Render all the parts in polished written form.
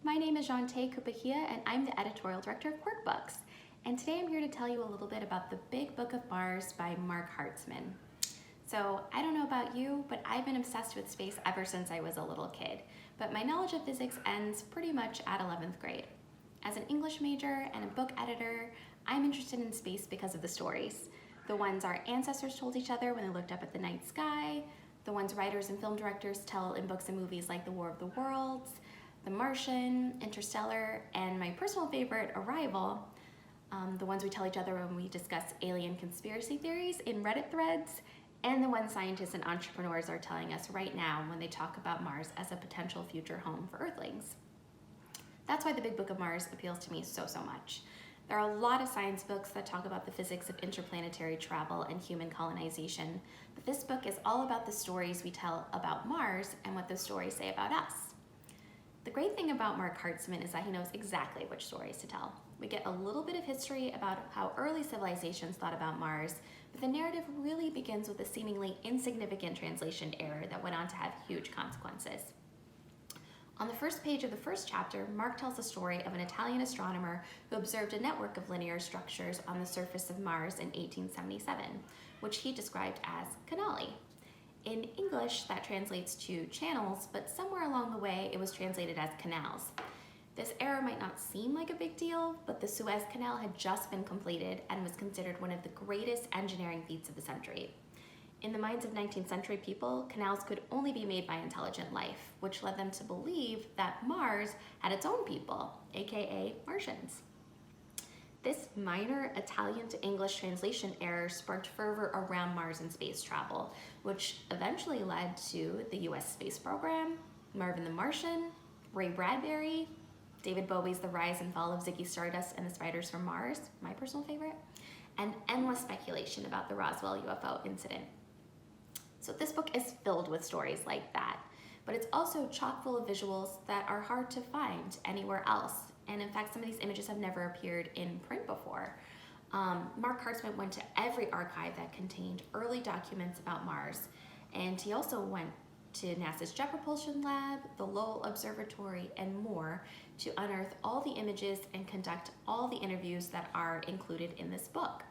My name is Jhanteigh Kupihea and I'm the editorial director of Quirk Books. And today I'm here to tell you a little bit about The Big Book of Mars by Marc Hartzman. So I don't know about you, but I've been obsessed with space ever since I was a little kid. But my knowledge of physics ends pretty much at 11th grade. As an English major and a book editor, I'm interested in space because of the stories. The ones our ancestors told each other when they looked up at the night sky, the ones writers and film directors tell in books and movies like The War of the Worlds, The Martian, Interstellar, and my personal favorite, Arrival, the ones we tell each other when we discuss alien conspiracy theories in Reddit threads, and the ones scientists and entrepreneurs are telling us right now when they talk about Mars as a potential future home for Earthlings. That's why The Big Book of Mars appeals to me so much. There are a lot of science books that talk about the physics of interplanetary travel and human colonization, but this book is all about the stories we tell about Mars and what those stories say about us. The great thing about Marc Hartzman is that he knows exactly which stories to tell. We get a little bit of history about how early civilizations thought about Mars, but the narrative really begins with a seemingly insignificant translation error that went on to have huge consequences. On the first page of the first chapter, Marc tells the story of an Italian astronomer who observed a network of linear structures on the surface of Mars in 1877, which he described as canali. In English, that translates to channels, but somewhere along the way, it was translated as canals. This error might not seem like a big deal, but the Suez Canal had just been completed and was considered one of the greatest engineering feats of the century. In the minds of 19th century people, canals could only be made by intelligent life, which led them to believe that Mars had its own people, aka Martians. This minor Italian to English translation error sparked fervor around Mars and space travel, which eventually led to the US space program, Marvin the Martian, Ray Bradbury, David Bowie's The Rise and Fall of Ziggy Stardust and the Spiders from Mars, my personal favorite, and endless speculation about the Roswell UFO incident. So this book is filled with stories like that, but it's also chock full of visuals that are hard to find anywhere else. And in fact, some of these images have never appeared in print before. Marc Hartzman went to every archive that contained early documents about Mars, and he also went to NASA's Jet Propulsion Lab, the Lowell Observatory, and more to unearth all the images and conduct all the interviews that are included in this book.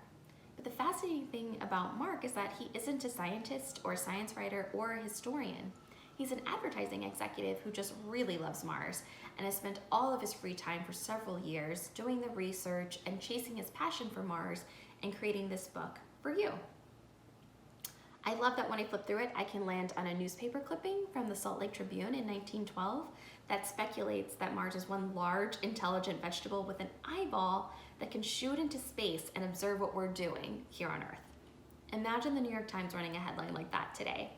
But the fascinating thing about Marc is that he isn't a scientist or a science writer or a historian. He's an advertising executive who just really loves Mars and has spent all of his free time for several years doing the research and chasing his passion for Mars and creating this book for you. I love that when I flip through it, I can land on a newspaper clipping from the Salt Lake Tribune in 1912 that speculates that Mars is one large, intelligent vegetable with an eyeball that can shoot into space and observe what we're doing here on Earth. Imagine the New York Times running a headline like that today.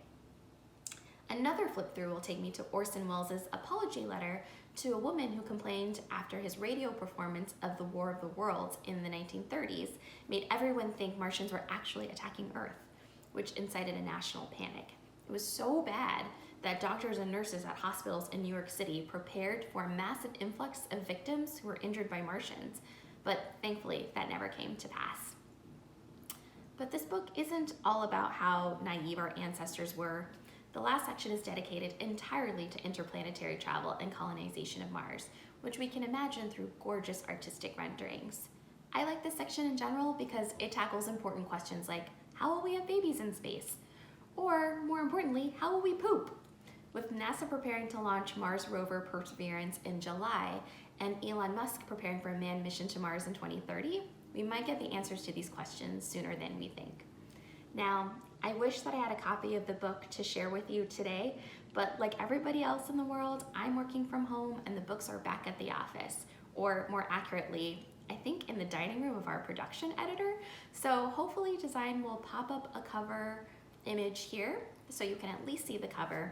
Another flip through will take me to Orson Welles' apology letter to a woman who complained after his radio performance of The War of the Worlds in the 1930s made everyone think Martians were actually attacking Earth, which incited a national panic. It was so bad that doctors and nurses at hospitals in New York City prepared for a massive influx of victims who were injured by Martians, but thankfully that never came to pass. But this book isn't all about how naive our ancestors were. The last section is dedicated entirely to interplanetary travel and colonization of Mars, which we can imagine through gorgeous artistic renderings. I like this section in general because it tackles important questions like, how will we have babies in space? Or, more importantly, how will we poop? With NASA preparing to launch Mars rover Perseverance in July and Elon Musk preparing for a manned mission to Mars in 2030, we might get the answers to these questions sooner than we think. Now, I wish that I had a copy of the book to share with you today, but like everybody else in the world, I'm working from home and the books are back at the office, or more accurately, I think in the dining room of our production editor. So hopefully Design will pop up a cover image here so you can at least see the cover,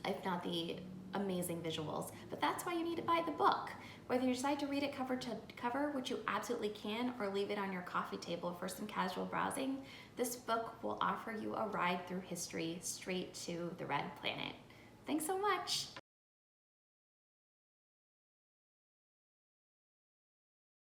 if not the amazing visuals. But that's why you need to buy the book. Whether you decide to read it cover to cover, which you absolutely can, or leave it on your coffee table for some casual browsing, this book will offer you a ride through history straight to the Red Planet. Thanks so much.